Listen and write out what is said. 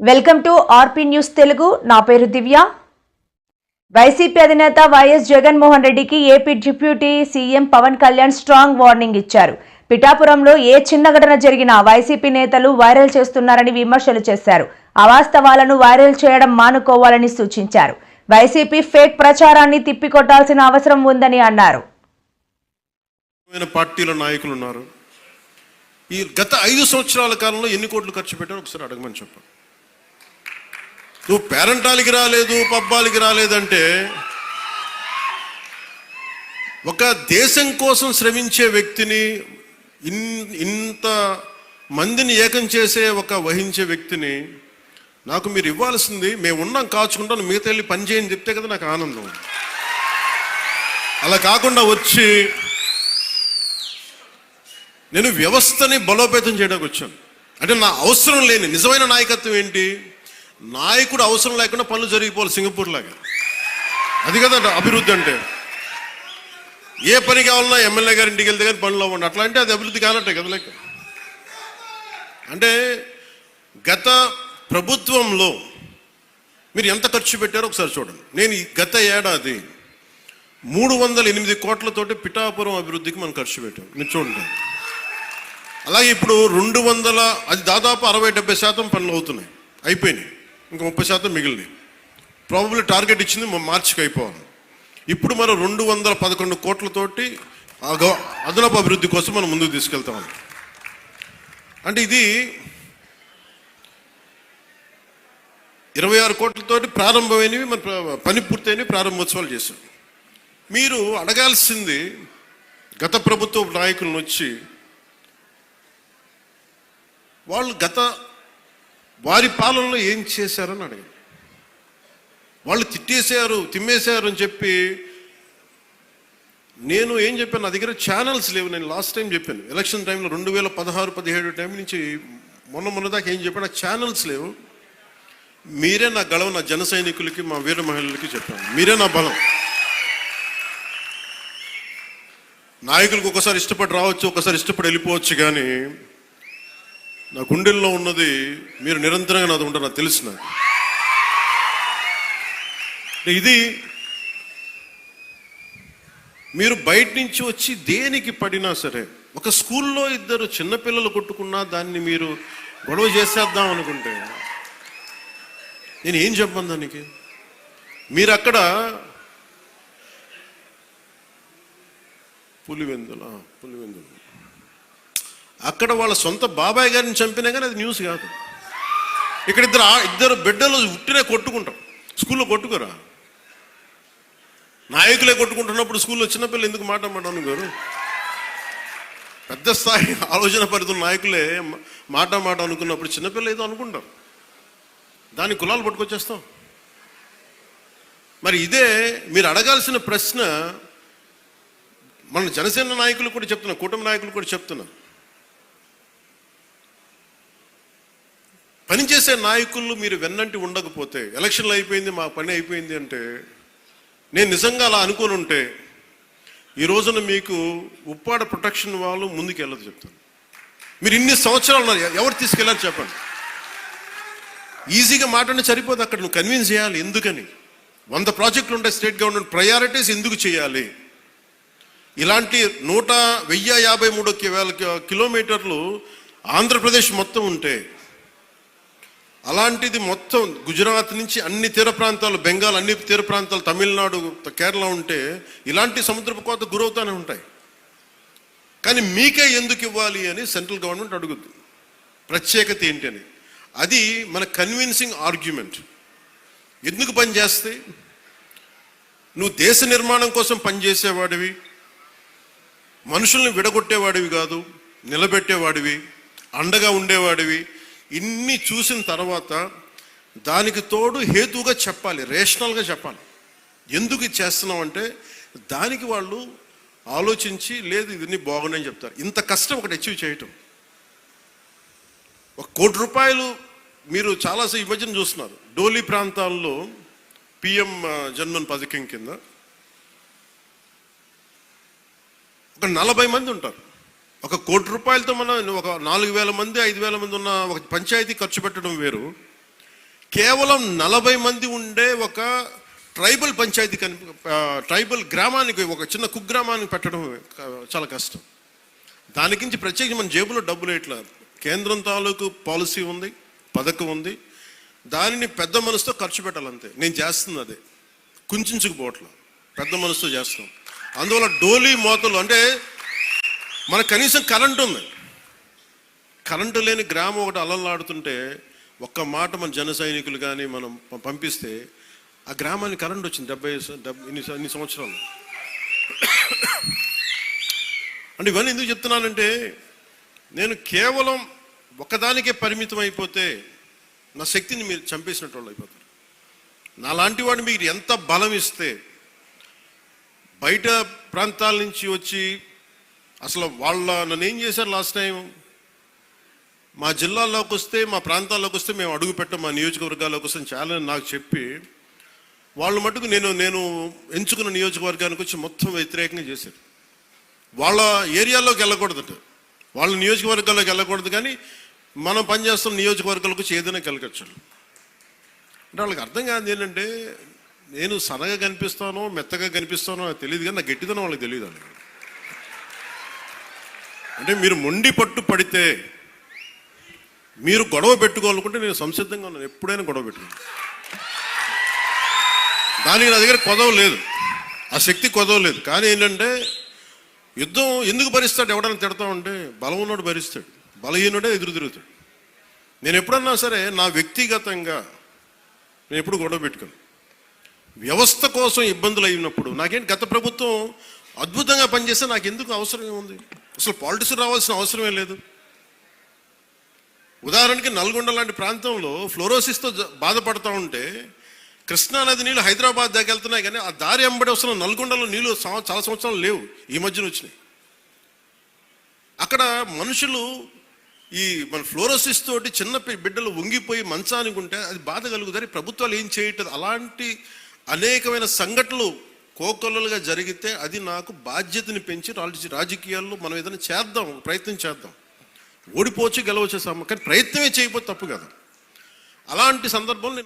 Welcome to RP news Telugu. నా పేరు Divya. YCP అధినేత వైఎస్ జగన్మోహన్ రెడ్డికి AP deputy CM Pawan Kalyan strong warning ఇచ్చారు. పిఠాపురంలో ఏ చిన్న ఘటన జరిగినా వైసీపీ నేతలు వైరల్ చేస్తున్నారని విమర్శలు చేశారు. అవాస్తవాలను వైరల్ చేయడం మానుకోవాలని సూచించారు. వైసీపీ ఫేక్ ప్రచారాన్ని తిప్పికొట్టాల్సిన అవసరం ఉందని అన్నారు. పార్టీల నాయకులు ఉన్నారు. ఈ గత 5 సంవత్సరాల కాలంలో ఎన్ని కోట్లు ఖర్చు పెట్టారో ఒకసారి అడగమని చెప్పాను. నువ్వు పేరంటాలకి రాలేదు, పబ్బాలకి రాలేదంటే ఒక దేశం కోసం శ్రమించే వ్యక్తిని, ఇంత మందిని ఏకం చేసే వహించే వ్యక్తిని నాకు మీరు ఇవ్వాల్సింది, మేము ఉన్నాం కాచుకుంటాను, మిగతా వెళ్ళి పని చేయని చెప్తే కదా నాకు ఆనందం. అలా కాకుండా వచ్చి నేను వ్యవస్థని బలోపేతం చేయడానికి వచ్చాను. అంటే నా అవసరం లేని నిజమైన నాయకత్వం ఏంటి? నాయకుడు అవసరం లేకుండా పనులు జరిగిపోవాలి సింగపూర్ లాగా. అది కదా అభివృద్ధి అంటే. ఏ పని కావాలన్నా ఎమ్మెల్యే గారి ఇంటికి వెళ్తే కానీ పనులు అవ్వండి. అట్లా అంటే అది అభివృద్ధి కానట్టే కదా లెక్క. అంటే గత ప్రభుత్వంలో మీరు ఎంత ఖర్చు పెట్టారో ఒకసారి చూడండి. నేను ఈ గత ఏడాది 308 కోట్లతోటి పిఠాపురం అభివృద్ధికి మనం ఖర్చు పెట్టాం. మీరు చూడండి. అలాగే ఇప్పుడు 200, అది దాదాపు 60-70% పనులు అవుతున్నాయి, అయిపోయినాయి. ఇంకా 30% మిగిలినాయి. ప్రాబబ్లీ టార్గెట్ ఇచ్చింది మార్చికి అయిపోవాలి. ఇప్పుడు మనం 211 కోట్లతోటి అదనపు అభివృద్ధి కోసం మనం ముందుకు తీసుకెళ్తాం. అంటే ఇది 26 కోట్లతోటి ప్రారంభమైనవి, మన పని పూర్తయినవి, ప్రారంభోత్సవాలు చేశాం. మీరు అడగాల్సింది గత ప్రభుత్వ నాయకులను వచ్చి, వాళ్ళు వారి పాలనలో ఏం చేశారని అడగండి. వాళ్ళు తిమ్మేశారు అని చెప్పి నేను ఏం చెప్పాను, నా దగ్గర ఛానల్స్ లేవు. నేను లాస్ట్ టైం చెప్పాను, ఎలక్షన్ టైంలో 2016-17 టైం నుంచి మొన్న దాకా ఏం చెప్పాను, నాకు ఛానల్స్ లేవు. మీరే నా గళవ, నా జన సైనికులకి, మా వీర మహిళలకి చెప్పాను. మీరే నా బలం. నాయకులకు ఒకసారి ఇష్టపడి రావచ్చు, ఒకసారి ఇష్టపడి వెళ్ళిపోవచ్చు, కానీ నా గుండెల్లో ఉన్నది మీరు నిరంతరంగా నాది ఉంటారు, నాకు తెలిసిన. ఇది మీరు బయట నుంచి వచ్చి దేనికి పడినా సరే, ఒక స్కూల్లో 2 చిన్నపిల్లలు కొట్టుకున్నా దాన్ని మీరు గొడవ చేసేద్దాం అనుకుంటే నేను ఏం చెప్పను దానికి? మీరు అక్కడ పులివెందులు అక్కడ వాళ్ళ సొంత బాబాయ్ గారిని చంపినా కానీ అది న్యూస్ కాదు. ఇక్కడ ఇద్దరు బిడ్డలు ఉట్టినే కొట్టుకుంటాం. స్కూల్లో కొట్టుకోరా? నాయకులే కొట్టుకుంటున్నప్పుడు స్కూల్లో చిన్నపిల్లలు ఎందుకు మాట గారు? పెద్ద స్థాయి ఆలోచన పరిధుల నాయకులే మాట అనుకున్నప్పుడు చిన్నపిల్ల ఏదో అనుకుంటాం, దాని కులాలు పట్టుకొచ్చేస్తాం. మరి ఇదే మీరు అడగాల్సిన ప్రశ్న. మన జనసేన నాయకులు కూడా చెప్తున్నా, కూటమి నాయకులు కూడా చెప్తున్నా, పనిచేసే నాయకులు మీరు వెన్నంటి ఉండకపోతే, ఎలక్షన్లు అయిపోయింది మా పని అయిపోయింది అంటే, నేను నిజంగా అలా అనుకుని ఉంటే ఈ రోజున మీకు ఉప్పాడ ప్రొటెక్షన్ వాళ్ళు ముందుకు వెళ్ళదు చెప్తాను. మీరు ఇన్ని సంవత్సరాలు ఉన్నారు, ఎవరు తీసుకెళ్ళారు చెప్పండి? ఈజీగా మాట్లాడిన సరిపోదు, అక్కడ నువ్వు కన్విన్స్ చేయాలి. ఎందుకని 100 ప్రాజెక్టులు ఉంటాయి స్టేట్ గవర్నమెంట్, ప్రయారిటీస్ ఎందుకు చేయాలి? ఇలాంటి 1053 కిలోమీటర్లు ఆంధ్రప్రదేశ్ మొత్తం ఉంటే, అలాంటిది మొత్తం గుజరాత్ నుంచి అన్ని తీర ప్రాంతాలు, బెంగాల్ అన్ని తీర ప్రాంతాలు, తమిళనాడు, కేరళ ఉంటే ఇలాంటి సముద్రపు కోత గురవుతూనే ఉంటాయి. కానీ మీకే ఎందుకు ఇవ్వాలి అని సెంట్రల్ గవర్నమెంట్ అడుగుతుంది. ప్రత్యేకత ఏంటి అని. అది మన కన్విన్సింగ్ ఆర్గ్యుమెంట్. ఎందుకు పనిచేస్తే నువ్వు దేశ నిర్మాణం కోసం పనిచేసేవాడివి, మనుషుల్ని విడగొట్టేవాడివి కాదు, నిలబెట్టేవాడివి, అండగా ఉండేవాడివి. ఇన్ని చూసిన తర్వాత దానికి తోడు హేతువుగా చెప్పాలి, రేషనల్గా చెప్పాలి. ఎందుకు ఇది చేస్తున్నాం అంటే దానికి వాళ్ళు ఆలోచించి, లేదు ఇవన్నీ బాగున్నాయని చెప్తారు. ఇంత కష్టం ఒకటి అచీవ్ చేయటం. 1 కోటి రూపాయలు మీరు చాలాసేపు ఈ మధ్యన చూస్తున్నారు. డోలీ ప్రాంతాల్లో పిఎం జన్మన్ పథకం కింద ఒక 40 మంది ఉంటారు. 1 కోటి రూపాయలతో మనం ఒక 4000 మంది 5000 మంది ఉన్న ఒక పంచాయతీ ఖర్చు పెట్టడం వేరు. కేవలం 40 మంది ఉండే ఒక ట్రైబల్ పంచాయతీ ట్రైబల్ గ్రామానికి, ఒక చిన్న కుగ్రామానికి పెట్టడం చాలా కష్టం. దానికి ప్రత్యేకించి మన జేబులో డబ్బులు ఇట్లా కేంద్రం తాలూకు పాలసీ ఉంది, పథకం ఉంది, దానిని పెద్ద మనసుతో ఖర్చు పెట్టాలంతే. నేను చేస్తుంది అదే, కుంచుకుపోవట్ల పెద్ద మనసుతో చేస్తాం. అందువల్ల డోలీ మోతలు అంటే మనకు కనీసం కరెంటు ఉంది, కరెంటు లేని గ్రామం ఒకటి అలలాడుతుంటే ఒక్క మాట మన జన సైనికులు కానీ మనం పంపిస్తే ఆ గ్రామానికి కరెంట్ వచ్చింది 70 ఇన్ని సంవత్సరాలు. అంటే ఇవన్నీ ఎందుకు చెప్తున్నానంటే, నేను కేవలం ఒకదానికే పరిమితం అయిపోతే నా శక్తిని మీరు చంపేసినట్టు వాళ్ళు అయిపోతారు. నాలాంటి వాడిని మీరు ఎంత బలం ఇస్తే, బయట ప్రాంతాల నుంచి వచ్చి అసలు నన్ను ఏం చేశారు లాస్ట్ టైం, మా జిల్లాల్లోకి వస్తే, మా ప్రాంతాల్లోకి వస్తే మేము అడుగు పెట్టాం, మా నియోజకవర్గాల్లోకి వస్తే చాలా నాకు చెప్పి వాళ్ళు మటుకు నేను ఎంచుకున్న నియోజకవర్గానికి వచ్చి మొత్తం వ్యతిరేకంగా చేశారు. వాళ్ళ ఏరియాలోకి వెళ్ళకూడదట, వాళ్ళ నియోజకవర్గాల్లోకి వెళ్ళకూడదు, కానీ మనం పనిచేస్తున్న నియోజకవర్గాలకు వచ్చి ఏదైనా కలగచ్చు. అంటే వాళ్ళకి అర్థం కాదు ఏంటంటే, నేను సన్నగా కనిపిస్తానో మెత్తగా కనిపిస్తానో నాకు తెలియదు, కానీ నా గట్టిదనం వాళ్ళకి తెలియదు. అంటే మీరు మొండి పట్టు పడితే, మీరు గొడవ పెట్టుకోవాలనుకుంటే నేను సంసిద్ధంగా ఉన్నాను, ఎప్పుడైనా గొడవ పెట్టుకున్నాను. దానికి నా దగ్గర కొదవ లేదు, ఆ శక్తి కొదవ లేదు. కానీ ఏంటంటే, యుద్ధం ఎందుకు భరిస్తాడు, ఎవడన్నా తిడతా ఉంటే బలం ఉన్నోడు భరిస్తాడు, బలహీనుడే ఎదురు తిరుగుతాడు. నేను ఎప్పుడన్నా సరే నా వ్యక్తిగతంగా నేను ఎప్పుడు గొడవ పెట్టుకోను. వ్యవస్థ కోసం ఇబ్బందులు అయినప్పుడు, నాకేంటి గత ప్రభుత్వం అద్భుతంగా పనిచేస్తే నాకు ఎందుకు అవసరం ఏముంది, అసలు పాలిటిక్స్ రావాల్సిన అవసరమే లేదు. ఉదాహరణకి నల్గొండ లాంటి ప్రాంతంలో ఫ్లోరోసిస్తో బాధపడతా ఉంటే, కృష్ణానది నీళ్ళు హైదరాబాద్ దాకా వెళ్తున్నాయి, కానీ ఆ దారి వెంబడి వస్తున్న నల్గొండలో నీళ్ళు చాలా సంవత్సరాలు లేవు, ఈ మధ్యన వచ్చినాయి. అక్కడ మనుషులు ఈ మన ఫ్లోరోసిస్ తోటి చిన్న బిడ్డలు వంగిపోయి మంచానికి ఉంటే అది బాధ కలుగుతారు. ప్రభుత్వాలు ఏం చేయట్లేదు. అలాంటి అనేకమైన సంఘటనలు కోకొల్లలుగా జరిగితే అది నాకు బాధ్యతని పెంచి రాజకీయాల్లో మనం ఏదైనా చేద్దాం, ప్రయత్నం చేద్దాం. ఓడిపోవచ్చు గెలవచ్చు, కానీ ప్రయత్నమే చేయకపోతే తప్పు కదా. అలాంటి సందర్భంలో